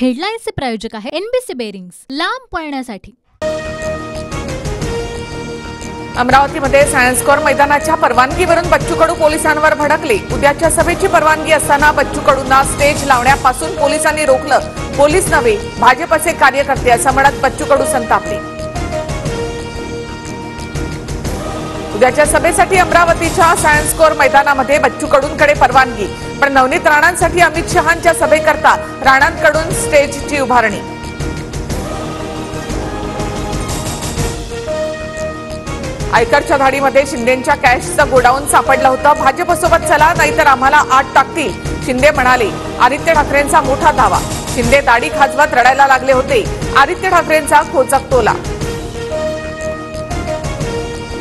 हेडलाईन्सचे प्रायोजक आहे NBC bearings, लांब पळण्यासाठी। अमरावतीमध्ये सायन्स कोर मैदानाच्या परवानगीवरून बच्चू कडू पोलिसांवर भडकले। उद्याच्या सभेची परवानगी असताना बच्चू कडूंना स्टेज लावण्यापासून पोलिसांनी रोखलं। पोलीस नव्हे, भाजपचे कार्यकर्ते असं म्हणत बच्चू कडू संतापले। उद्याच्या सभेसाठी अमरावतीच्या सायन्स कोर मैदानामध्ये बच्चू कडूंकडे परवानगी, पण नवनीत राणांसाठी अमित शहांच्या सभेकरता राणांकडून स्टेजची उभारणी। आयकरच्या धाडीमध्ये शिंदेंच्या कॅशचं गोडाऊन सापडलं होतं। भाजपसोबत चला नाहीतर आम्हाला आत टाकतील, शिंदे म्हणाले। आदित्य ठाकरेंचा मोठा दावा, शिंदे दाढी खाजवत रडायला लागले होते। आदित्य ठाकरेंचा खोचक टोला।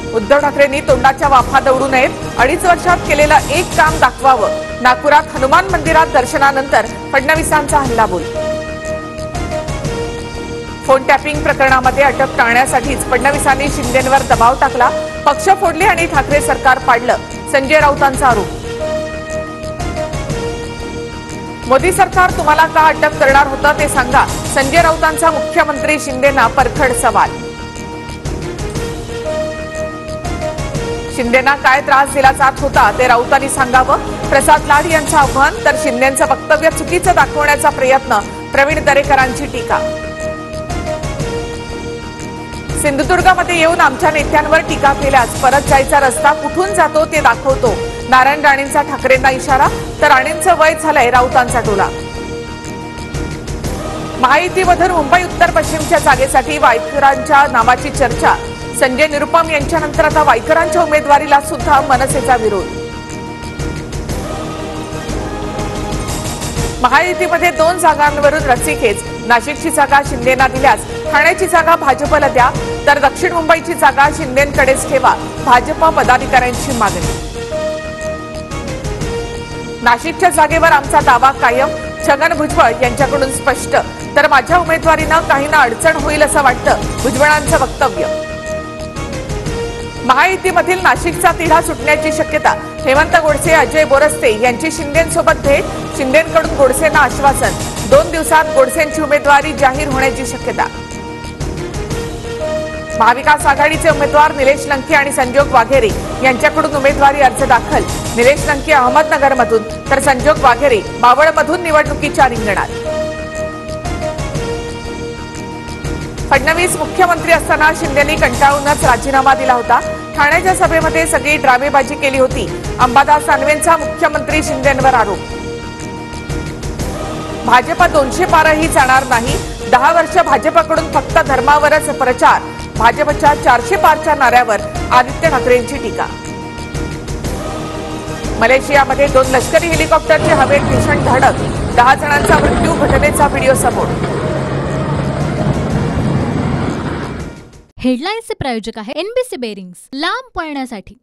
उद्धव ठाकरेंनी तोंडाच्या वाफा दौडू नयेत, 2.5 वर्षात केलेलं एक काम दाखवावं। नागपुरात हनुमान मंदिरात दर्शनानंतर फडणवीसांचा हल्लाबोल। फोन टॅपिंग प्रकरणामध्ये अटक टाळण्यासाठीच फडणवीसांनी शिंदेंवर दबाव टाकला। पक्ष फोडले आणि ठाकरे सरकार पाडलं, संजय राऊतांचा आरोप। मोदी सरकार तुम्हाला का अटक करणार होतं ते सांगा, संजय राऊतांचा मुख्यमंत्री शिंदेंना परखड सवाल। शिंदेंना काय त्रास दिला जात होता ते राऊतांनी सांगावं, प्रसाद लाड यांचं आव्हान। तर शिंदेंचं वक्तव्य चुकीचं दाखवण्याचा प्रयत्न, प्रवीण दरेकरांची टीका। सिंधुदुर्गामध्ये येऊन आमच्या नेत्यांवर टीका केल्यास परत जायचा रस्ता कुठून जातो ते दाखवतो, नारायण राणेंचा ठाकरेंना इशारा। तर राणेंचं वय झालंय, राऊतांचा टोला। महायुतीमधून मुंबई उत्तर पश्चिमच्या जागेसाठी वायकरांच्या नावाची चर्चा, संजय निरुपम यांच्यानंतर आता वायकरांच्या उमेदवारीला सुद्धा मनसेचा विरोध। महायुतीमध्ये 2 जागांवरून रस्सीखेच, नाशिकची जागा शिंदेंना दिल्यास ठाण्याची जागा भाजपला द्या, तर दक्षिण मुंबईची जागा शिंदेंकडेच ठेवा, भाजप पदाधिकाऱ्यांची मागणी। नाशिकच्या जागेवर आमचा दावा कायम, छगन भुजबळ यांच्याकडून स्पष्ट। तर माझ्या उमेदवारीनं काहींना अडचण होईल असं वाटतं, भुजबळांचं वक्तव्य। महायुतीमधील नाशिकचा तिढा सुटण्याची शक्यता, हेमंत गोडसे अजय बोरस्ते यांची शिंदेंसोबत भेट, शिंदेंकडून गोडसेंना आश्वासन। 2 दिवसात गोडसेंची उमेदवारी जाहीर होण्याची शक्यता। महाविकास आघाडीचे उमेदवार निलेश लंके आणि संजोग वाघेरे यांच्याकडून उमेदवारी अर्ज दाखल, निलेश लंके अहमदनगरमधून तर संजोग वाघेरे बावळमधून निवडणुकीच्या रिंगणात। फडणवीस मुख्यमंत्री असताना शिंदेंनी कंटाळूनच राजीनामा दिला होता। ठाण्याच्या सभेमध्ये सगळी ड्रामेबाजी केली होती, अंबादास दानवेंचा मुख्यमंत्री शिंदेंवर आरोप। भाजप 200 पारही जाणार नाही, 10 वर्ष भाजपकडून फक्त धर्मावरच प्रचार, भाजपच्या 400 पारच्या नाऱ्यावर आदित्य ठाकरेंची टीका। मलेशियामध्ये 2 लष्करी हेलिकॉप्टरची हवेत भीषण धडक, 10 जणांचा मृत्यू, घटनेचा व्हिडिओ समोर। हेडलाईन्सचे प्रायोजक आहे एनबीसी बेरिंग्स, लांब पळण्यासाठी।